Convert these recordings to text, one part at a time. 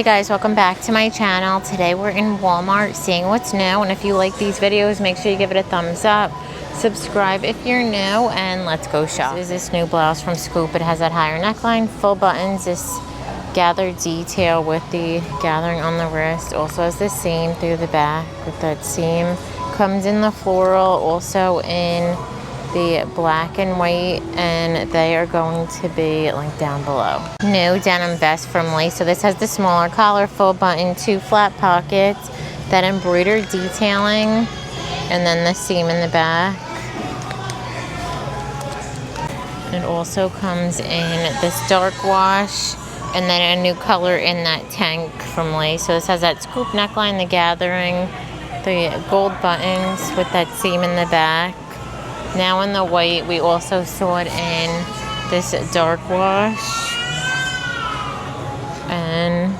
Hey guys, welcome back to my channel. Today we're in Walmart seeing what's new, and if you like these videos, make sure you give it a thumbs up. Subscribe if you're new, and let's go shop. This is this new blouse from Scoop. It has that higher neckline, full buttons, this gathered detail with the gathering on the wrist. Also has the seam through the back with that seam. Comes in the floral, also in the black and white, and they are going to be linked down below. New denim vest from Lee. So this has the smaller collar, full button, 2 flat pockets, that embroidered detailing, and then the seam in the back. It also comes in this dark wash, and then a new color in that tank from Lee. So this has that scoop neckline, the gathering, the gold buttons with that seam in the back. Now in the white, we also saw it in this dark wash, and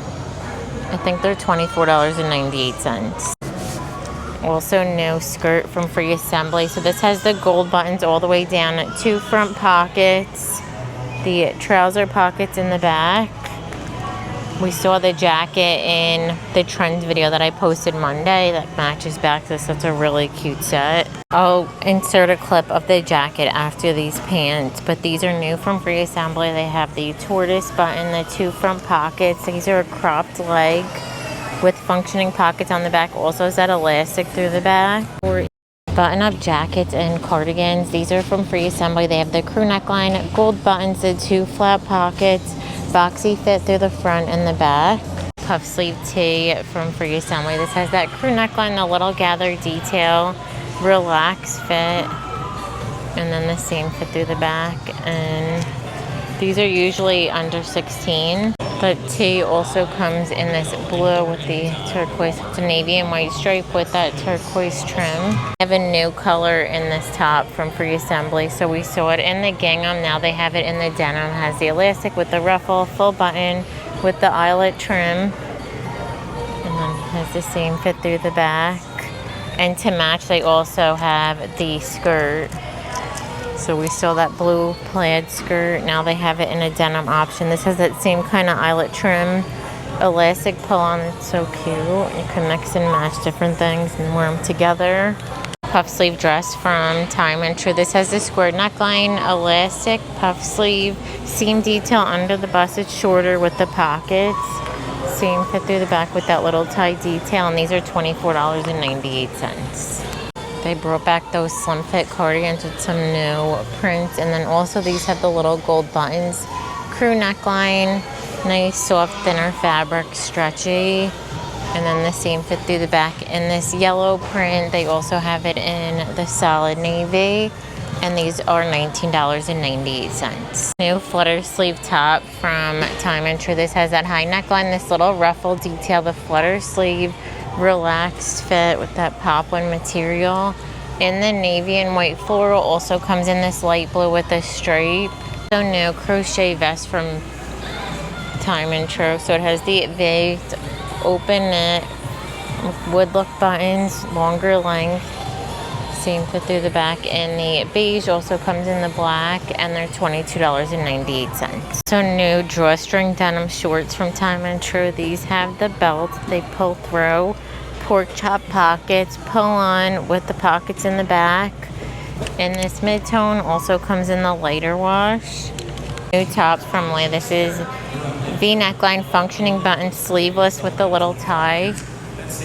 I think they're $24.98. Also new skirt from Free Assembly. So this has the gold buttons all the way down, 2 front pockets, the trouser pockets in the back. We saw the jacket in the trends video that I posted Monday that matches back to this. That's a really cute set. I'll insert a clip of the jacket after these pants, but these are new from Free Assembly. They have the tortoise button, the 2 front pockets. These are a cropped leg with functioning pockets on the back. Also has that elastic through the back. For button-up jackets and cardigans, these are from Free Assembly. They have the crew neckline, gold buttons, the 2 flat pockets, boxy fit through the front and the back. Puff sleeve tee from Free Assembly. This has that crew neckline, the little gathered detail, relaxed fit, and then the same fit through the back. And these are usually under 16. The tee also comes in this blue with the turquoise. It's a navy and white stripe with that turquoise trim. I have a new color in this top from Free Assembly. So we saw it in the gingham. Now they have it in the denim. It has the elastic with the ruffle, full button with the eyelet trim. And then has the same fit through the back. And to match, they also have the skirt. So we saw that blue plaid skirt. Now they have it in a denim option. This has that same kind of eyelet trim, elastic pull-on. It's so cute. You can mix and match different things and wear them together. Puff sleeve dress from Time and True. This has the square neckline, elastic, puff sleeve, seam detail under the bust. It's shorter with the pockets. Seam fit through the back with that little tie detail. And these are $24.98. They brought back those slim fit cardigans with some new prints, and then also these have the little gold buttons, crew neckline, nice soft thinner fabric, stretchy, and then the same fit through the back in this yellow print. They also have it in the solid navy, and these are $19.98. New flutter sleeve top from Time and True. This has that high neckline, this little ruffle detail, the flutter sleeve, relaxed fit with that poplin material in the navy and white floral. Also comes in this light blue with a stripe. So new crochet vest from Time and True. So it has the vase, open knit, wood look buttons, longer length, same fit through the back, and the beige also comes in the black, and they're $22.98. So new drawstring denim shorts from Time and True. These have the belt, they pull through, pork chop pockets, pull on with the pockets in the back. And this mid-tone also comes in the lighter wash. New tops from Lee. This is V neckline, functioning button, sleeveless with the little tie.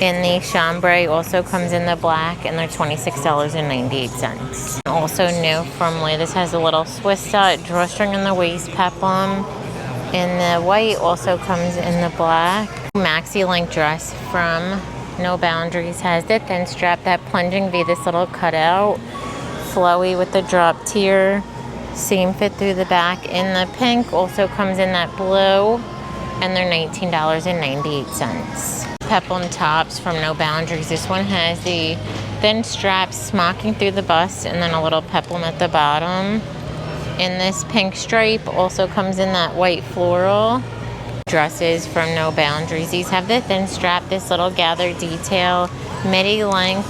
In the chambray also comes in the black, and they're $26.98. Also new from Lee. This has a little Swiss dot drawstring in the waist, peplum. In the white also comes in the black. Maxi length dress from No Boundaries has the thin strap, that plunging V, this little cutout, flowy with the drop tier, seam fit through the back. In the pink also comes in that blue, and they're $19.98. Peplum tops from No Boundaries. This one has the thin straps smocking through the bust, and then a little peplum at the bottom. In this pink stripe also comes in that white floral. Dresses from No Boundaries. These have the thin strap, this little gathered detail, midi length,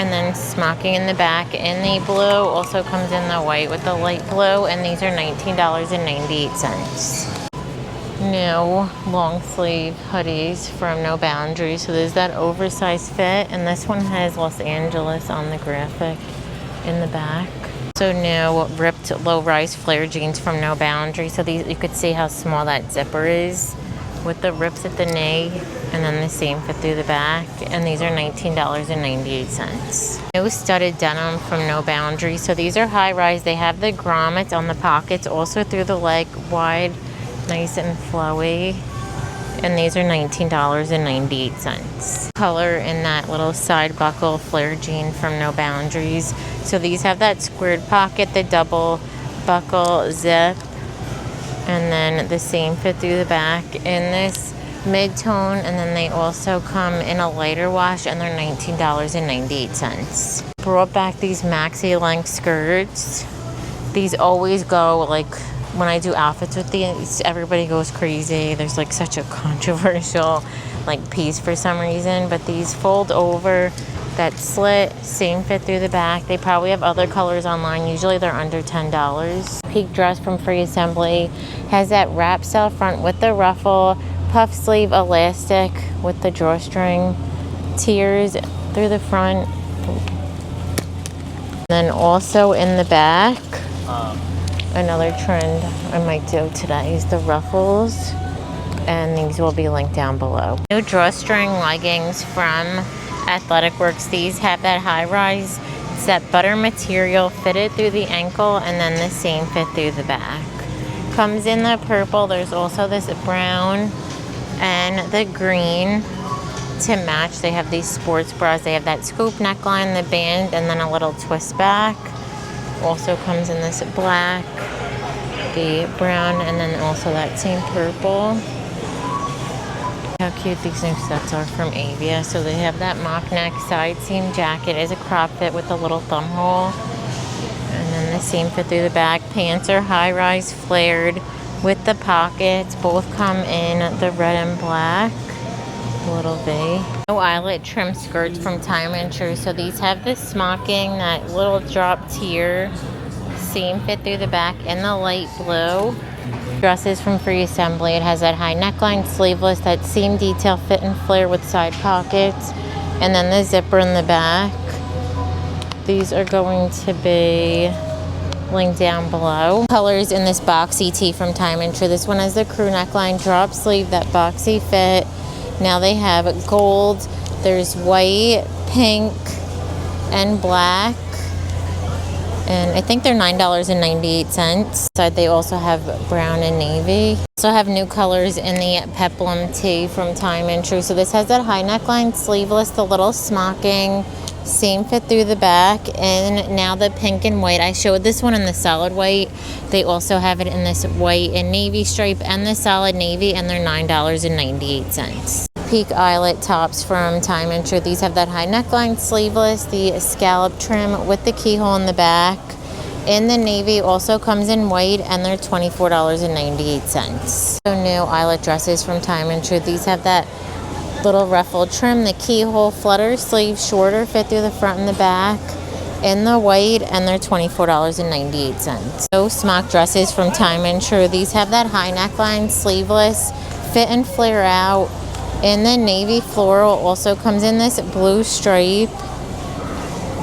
and then smocking in the back. In the blue also comes in the white with the light blue, and these are $19.98. new long sleeve hoodies from No Boundaries. So there's that oversized fit, and this one has Los Angeles on the graphic in the back. So new ripped low-rise flare jeans from No Boundaries. So these, you could see how small that zipper is with the rips at the knee, and then the same fit through the back. And these are $19.98. New studded denim from No Boundaries. So these are high-rise. They have the grommets on the pockets, also through the leg, wide, nice and flowy. And these are $19.98. Color in that little side buckle flare jean from No Boundaries. So these have that squared pocket, the double buckle zip, and then the same fit through the back in this mid-tone, and then they also come in a lighter wash, and they're $19.98. Brought back these maxi length skirts. These always go, like, when I do outfits with these, everybody goes crazy. There's like such a controversial like piece for some reason, but these fold over, that slit, same fit through the back. They probably have other colors online. Usually they're under $10. Peak dress from Free Assembly has that wrap style front with the ruffle, puff sleeve elastic with the drawstring, tiers through the front. Then also in the back, another trend I might do today is the ruffles, and these will be linked down below. New drawstring leggings from Athletic Works. These have that high-rise, it's that butter material fitted through the ankle, and then the same fit through the back. Comes in the purple. There's also this brown and the green to match. They have these sports bras. They have that scoop neckline, the band, and then a little twist back. Also comes in this black, the brown, and then also that same purple. How cute these new sets are from Avia. So they have that mock neck side seam jacket is a crop fit with a little thumb hole, and then the same fit through the back. Pants are high rise flared with the pockets. Both come in the red and black. Little V. No eyelet trim skirts from Time and True. So these have the smocking, that little drop tier, same fit through the back in the light blue. Dresses from Free Assembly. It has that high neckline, sleeveless, that seam detail fit and flare with side pockets, and then the zipper in the back. These are going to be linked down below. Colors in this boxy tee from Time and True. This one has the crew neckline, drop sleeve, that boxy fit. Now they have gold, there's white, pink, and black. And I think they're $9.98. They also have brown and navy. Also have new colors in the peplum tee from Time and True. So this has that high neckline, sleeveless, the little smocking, same fit through the back, and now the pink and white. I showed this one in the solid white. They also have it in this white and navy stripe and the solid navy, and they're $9.98. Peak eyelet tops from Time and True. These have that high neckline, sleeveless, the scallop trim with the keyhole in the back. In the navy, also comes in white, and they're $24.98. So new eyelet dresses from Time and True. These have that little ruffled trim, the keyhole, flutter sleeve, shorter fit through the front and the back in the white, and they're $24.98. So smock dresses from Time and True. These have that high neckline, sleeveless, fit and flare out. In the navy floral, also comes in this blue stripe.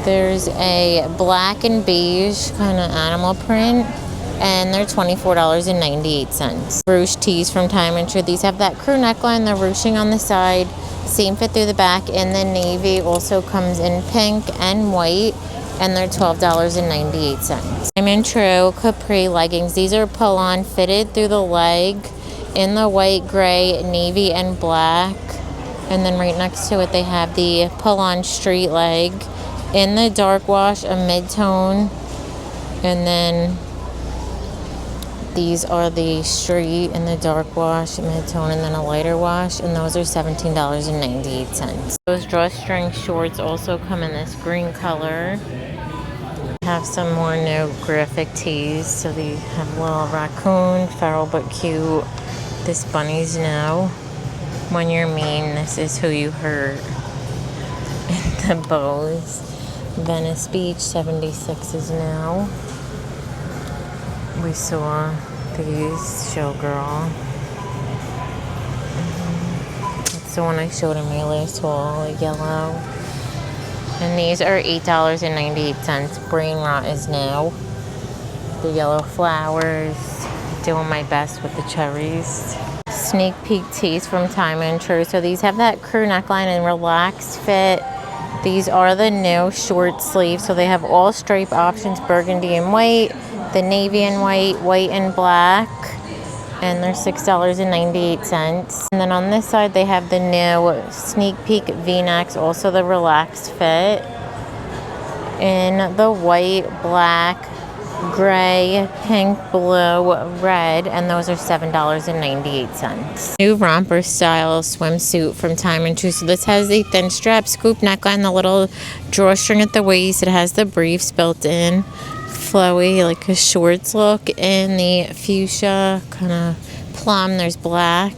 There's a black and beige kind of animal print, and they're $24.98. Ruche tees from Time and True. These have that crew neckline, the ruching on the side, same fit through the back. In the navy, also comes in pink and white, and they're $12.98. Time and True capri leggings. These are pull-on, fitted through the leg, in the white, gray, navy, and black. And then right next to it, they have the pull-on street leg in the dark wash, a mid-tone, and then these are the street in the dark wash, mid-tone, and then a lighter wash, and those are $17.98. Those drawstring shorts also come in this green color. Have some more new graphic tees. So they have a little raccoon, feral but cute. This bunny's new. When you're mean, this is who you hurt. The bows. Venice Beach 76 is now. We saw these, Showgirl. the one I showed in my last haul, yellow. And these are $8.98. Brain rot is new. The yellow flowers. Doing my best with the cherries. Sneak peek tees from Time and True. So these have that crew neckline and relaxed fit. These are the new short sleeves. So they have all stripe options, burgundy and white, the navy and white, white and black. And they're $6.98. And then on this side they have the new sneak peek v-necks, also the relaxed fit. In the white, black, gray, pink, blue, red, and those are $7.98. New romper style swimsuit from Time and True. So this has a thin strap, scoop neckline, the little drawstring at the waist. It has the briefs built in, flowy, like a shorts look. In the fuchsia kind of plum, there's black,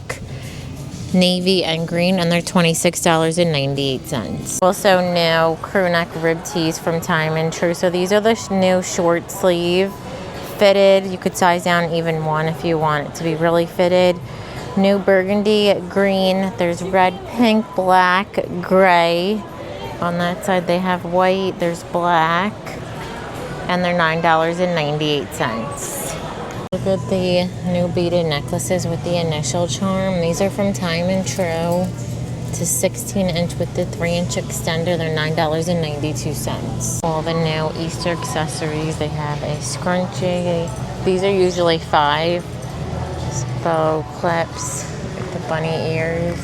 navy, and green, and they're $26.98. Also new crew neck rib tees from Time and True. So these are the new short sleeve fitted. You could size down even one if you want it to be really fitted. New burgundy, green, there's red, pink, black, gray. On that side they have white, there's black, and they're $9.98. Look at the new beaded necklaces with the initial charm. These are from Time and True. It's a 16-inch with the 3-inch extender. They're $9.92. All the new Easter accessories. They have a scrunchie. These are usually $5. Bow clips with the bunny ears.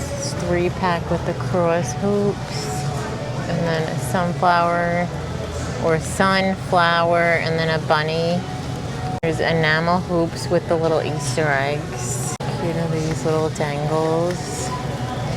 3-pack with the cross hoops. And then a sunflower or sunflower, and then a bunny. There's enamel hoops with the little Easter eggs. Cute are these little dangles.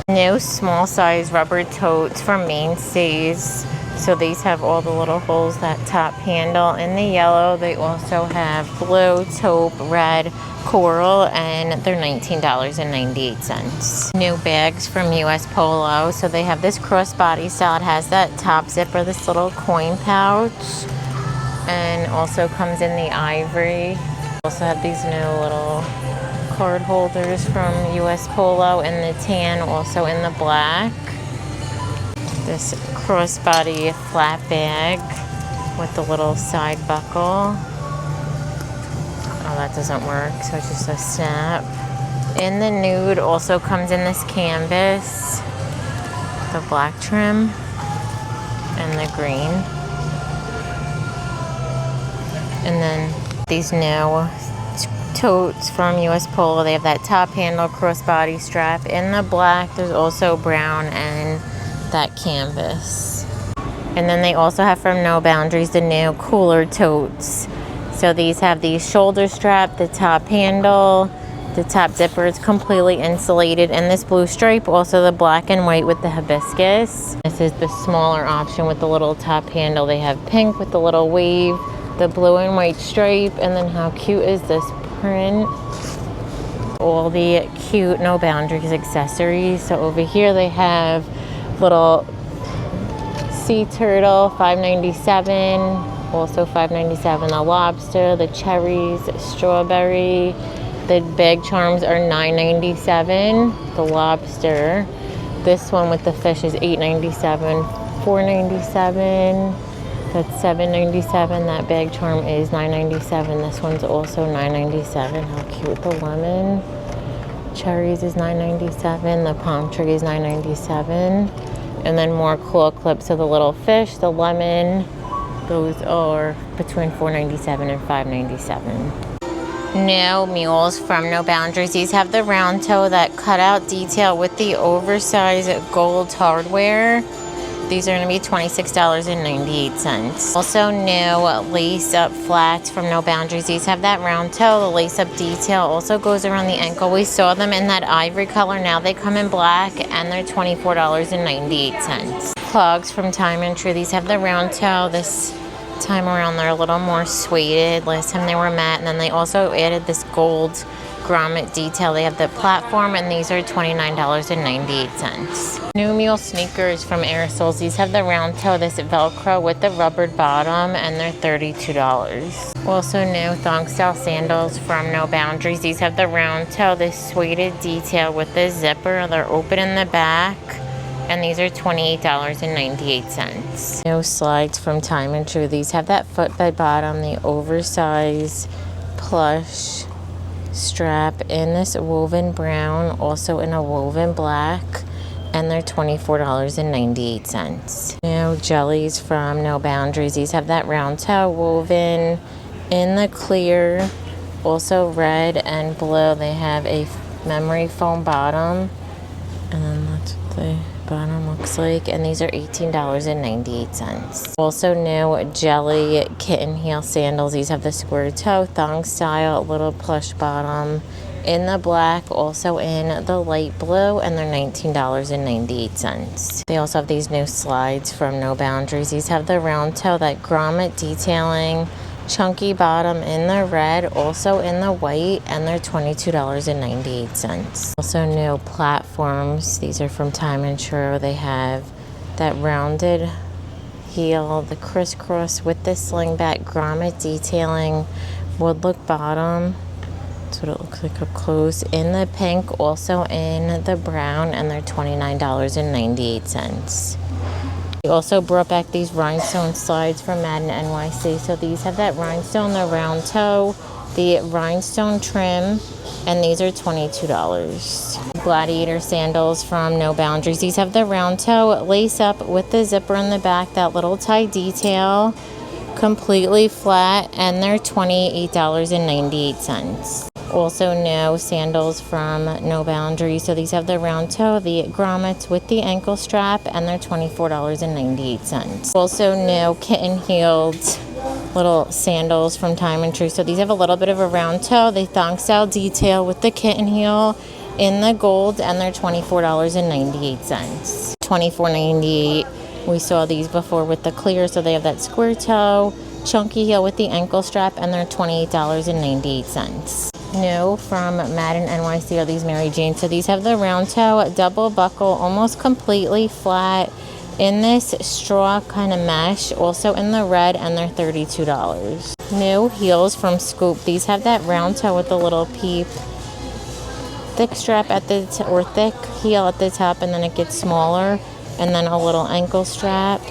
New small size rubber totes from Mainstays. So these have all the little holes, that top handle. In the yellow, they also have blue, taupe, red, coral, and they're $19.98. New bags from US Polo. So they have this crossbody style. It has that top zipper, this little coin pouch, and also comes in the ivory. Also have these new little card holders from US Polo in the tan, also in the black. This crossbody flat bag with the little side buckle. Oh, that doesn't work, so it's just a snap. In the nude also comes in this canvas, the black trim, and the green. And then these new totes from US Polo. They have that top handle crossbody strap in the black. There's also brown and that canvas. And then they also have from No Boundaries the new cooler totes. So these have the shoulder strap, the top handle, the top zipper is completely insulated, and this blue stripe, also the black and white with the hibiscus. This is the smaller option with the little top handle. They have pink with the little wave, the blue and white stripe, and then how cute is this print? All the cute No Boundaries accessories. So over here they have little sea turtle, $5.97. Also $5.97. The lobster, the cherries, strawberry. The bag charms are $9.97. The lobster. This one with the fish is $8.97. $4.97. That's $7.97. That bag charm is $9.97. This one's also $9.97. How cute. The lemon. Cherries is $9.97. The palm tree is $9.97. And then more claw clips of the little fish, the lemon. Those are between $4.97 and $5.97. New mules from No Boundaries. These have the round toe, that cutout detail with the oversized gold hardware. These are going to be $26.98. Also new lace up flats from No Boundaries. These have that round toe. The lace up detail also goes around the ankle. We saw them in that ivory color. Now they come in black and they're $24.98. Clogs from Time and True. These have the round toe. This time around they're a little more suede. Last time they were matte, and then they also added this gold grommet detail. They have the platform, and these are $29.98. New Mule sneakers from Aerosoles. These have the round toe, this Velcro with the rubbered bottom, and they're $32. Also new thong style sandals from No Boundaries. These have the round toe, this suede detail with the zipper. They're open in the back, and these are $28.98. No slides from Time and True. These have that foot bed bottom, the oversized plush strap in this woven brown, also in a woven black, and they're $24.98. Now jellies from No Boundaries. These have that round toe woven in the clear, also red and blue. They have a memory foam bottom, and then that's what the bottom looks like, and these are $18.98. Also new jelly kitten heel sandals. These have the square toe thong style, little plush bottom in the black, also in the light blue, and they're $19.98. They also have these new slides from No Boundaries. These have the round toe, that grommet detailing, chunky bottom in the red, also in the white, and they're $22.98. Also new platforms. These are from Time and True. They have that rounded heel, the crisscross with the slingback grommet detailing, wood look bottom. That's what it looks like up close, in the pink, also in the brown, and they're $29.98. We also brought back these rhinestone slides from Madden NYC. So these have that rhinestone, the round toe, the rhinestone trim, and these are $22. Gladiator sandals from No Boundaries. These have the round toe, lace up with the zipper in the back, that little tie detail, completely flat, and they're $28.98. Also new sandals from No Boundaries. So these have the round toe, the grommets with the ankle strap, and they're $24.98. Also new kitten heeled little sandals from Time and True. So these have a little bit of a round toe, the thong style detail with the kitten heel in the gold, and they're $24.98. $24.98. We saw these before with the clear, so they have that square toe, chunky heel with the ankle strap, and they're $28.98. New from Madden NYC are these Mary Jane. So these have the round toe, double buckle, almost completely flat, in this straw kind of mesh, also in the red, and they're $32. New heels from Scoop. These have that round toe with a little peep, thick strap at the or thick heel at the top, and then it gets smaller, and then a little ankle strap,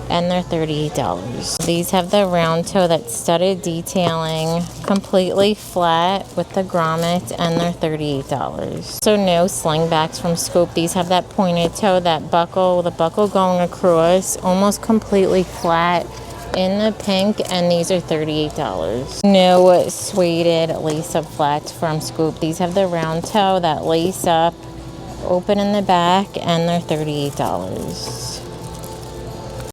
and they're $38. These have the round toe, that studded detailing, completely flat with the grommet, and they're $38. So new slingbacks from Scoop. These have that pointed toe, that buckle, the buckle going across, almost completely flat in the pink, and these are $38. New suede lace up flats from Scoop. These have the round toe, that lace up, open in the back, and they're $38.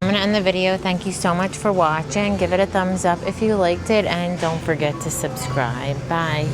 I'm going to end the video. Thank you so much for watching. Give it a thumbs up if you liked it, and don't forget to subscribe. Bye.